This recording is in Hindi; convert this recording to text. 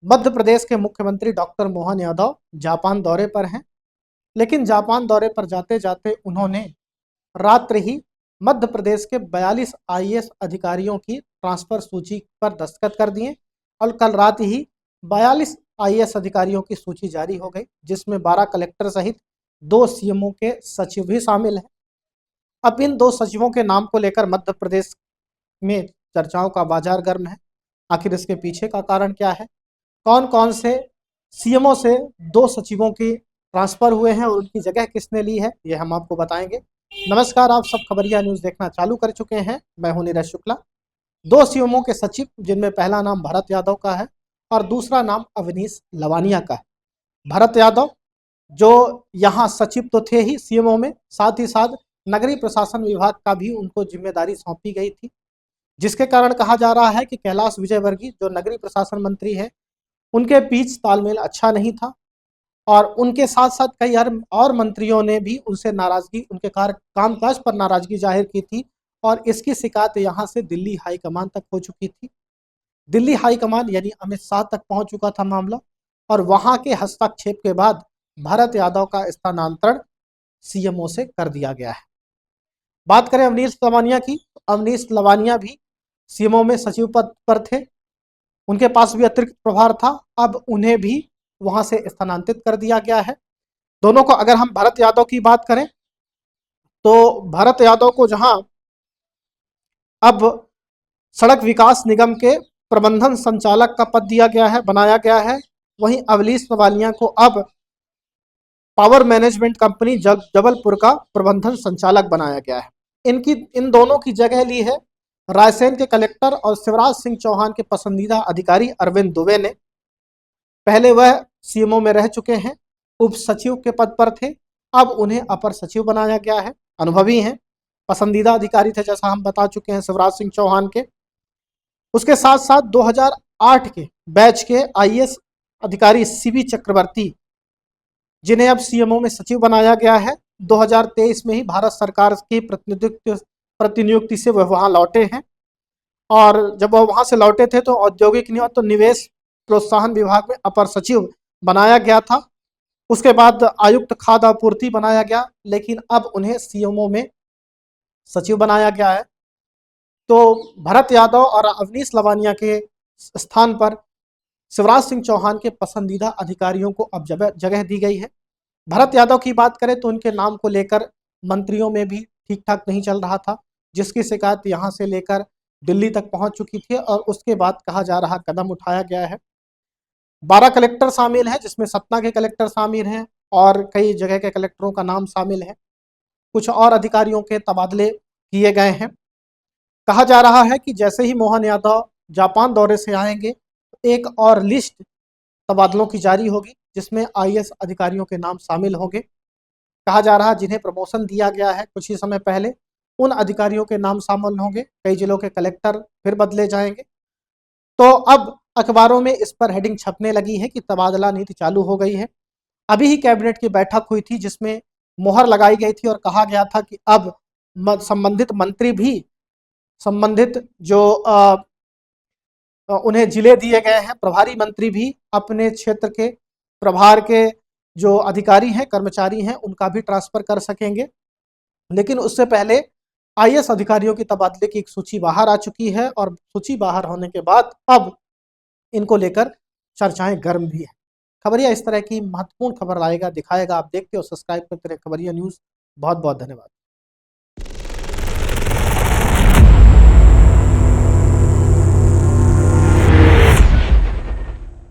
मध्य प्रदेश के मुख्यमंत्री डॉक्टर मोहन यादव जापान दौरे पर हैं, लेकिन जापान दौरे पर जाते जाते उन्होंने रात्र ही मध्य प्रदेश के 42 आईएएस अधिकारियों की ट्रांसफर सूची पर दस्तखत कर दिए और कल रात ही 42 आईएएस अधिकारियों की सूची जारी हो गई, जिसमें 12 कलेक्टर सहित 2 सीएमओ के सचिव भी शामिल हैं। अब इन 2 सचिवों के नाम को लेकर मध्य प्रदेश में चर्चाओं का बाजार गर्म है। आखिर इसके पीछे का कारण क्या है? कौन कौन से सीएमओ से 2 सचिवों की ट्रांसफर हुए हैं और उनकी जगह किसने ली है, ये हम आपको बताएंगे। नमस्कार, आप सब खबरिया न्यूज देखना चालू कर चुके हैं। मैं हूं नीरज शुक्ला। 2 सीएमओ के सचिव, जिनमें पहला नाम भरत यादव का है और दूसरा नाम अवनीश लवानिया का है। भरत यादव जो यहाँ सचिव तो थे ही सीएमओ में, साथ ही साथ नगरीय प्रशासन विभाग का भी उनको जिम्मेदारी सौंपी गई थी, जिसके कारण कहा जा रहा है कि कैलाश विजयवर्गीय जो नगरीय प्रशासन मंत्री है, उनके बीच तालमेल अच्छा नहीं था और उनके साथ साथ कई और मंत्रियों ने भी उनसे नाराजगी, उनके कामकाज पर नाराजगी जाहिर की थी और इसकी शिकायत यहाँ से दिल्ली हाईकमान तक हो चुकी थी। दिल्ली हाईकमान यानी अमित शाह तक पहुंच चुका था मामला और वहां के हस्तक्षेप के बाद भरत यादव का स्थानांतरण सीएमओ से कर दिया गया है। बात करें अवनीश लवानिया की, अवनीश लवानिया भी सीएमओ में सचिव पद पर थे, उनके पास भी अतिरिक्त प्रभार था। अब उन्हें भी वहां से स्थानांतरित कर दिया गया है। दोनों को अगर हम भरत यादव की बात करें तो भरत यादव को जहां अब सड़क विकास निगम के प्रबंधन संचालक का पद दिया गया है, बनाया गया है, वहीं अवनीश लवानिया को अब पावर मैनेजमेंट कंपनी जबलपुर का प्रबंधन संचालक बनाया गया है। इन दोनों की जगह ली है रायसेन के कलेक्टर और शिवराज सिंह चौहान के पसंदीदा अधिकारी अरविंद दुबे ने। पहले वह सीएमओ में रह चुके हैं, उप सचिव के पद पर थे, अब उन्हें अपर सचिव बनाया गया है। अनुभवी हैं, पसंदीदा अधिकारी थे, जैसा हम बता चुके हैं शिवराज सिंह चौहान के। उसके साथ साथ 2008 के बैच के आईएएस अधिकारी सीबी चक्रवर्ती, जिन्हें अब सीएमओ में सचिव बनाया गया है। 2023 में ही भारत सरकार की प्रतिनियुक्ति से वह वहां लौटे हैं और जब वह वहां से लौटे थे तो औद्योगिक निवेश प्रोत्साहन विभाग में अपर सचिव बनाया गया था। उसके बाद आयुक्त खाद्य आपूर्ति बनाया गया, लेकिन अब उन्हें सीएमओ में सचिव बनाया गया है। तो भरत यादव और अवनीश लवानिया के स्थान पर शिवराज सिंह चौहान के पसंदीदा अधिकारियों को अब जगह दी गई है। भरत यादव की बात करें तो उनके नाम को लेकर मंत्रियों में भी ठीक ठाक नहीं चल रहा था, जिसकी शिकायत यहां से लेकर दिल्ली तक पहुंच चुकी थी और उसके बाद कहा जा रहा कदम उठाया गया है। 12 कलेक्टर शामिल हैं, जिसमें सतना के कलेक्टर शामिल हैं और कई जगह के कलेक्टरों का नाम शामिल है। कुछ और अधिकारियों के तबादले किए गए हैं। कहा जा रहा है कि जैसे ही मोहन यादव जापान दौरे से आएंगे, एक और लिस्ट तबादलों की जारी होगी, जिसमें आईएएस अधिकारियों के नाम शामिल होंगे। कहा जा रहा है जिन्हें प्रमोशन दिया गया है कुछ ही समय पहले, उन अधिकारियों के नाम शामिल होंगे। कई जिलों के कलेक्टर फिर बदले जाएंगे। तो अब अखबारों में इस पर हेडिंग छपने लगी है कि तबादला नीति चालू हो गई है। अभी ही कैबिनेट की बैठक हुई थी, जिसमें मोहर लगाई गई थी और कहा गया था कि अब संबंधित मंत्री भी, संबंधित जो उन्हें जिले दिए गए हैं, प्रभारी मंत्री भी अपने क्षेत्र के प्रभार के जो अधिकारी हैं, कर्मचारी हैं, उनका भी ट्रांसफर कर सकेंगे। लेकिन उससे पहले आईएएस अधिकारियों की तबादले की एक सूची बाहर आ चुकी है और सूची बाहर होने के बाद अब इनको लेकर चर्चाएं गर्म भी है। खबरिया इस तरह की महत्वपूर्ण खबर लाएगा, दिखाएगा। आप देखते हो, सब्सक्राइब करते रहे खबरिया न्यूज। बहुत बहुत धन्यवाद।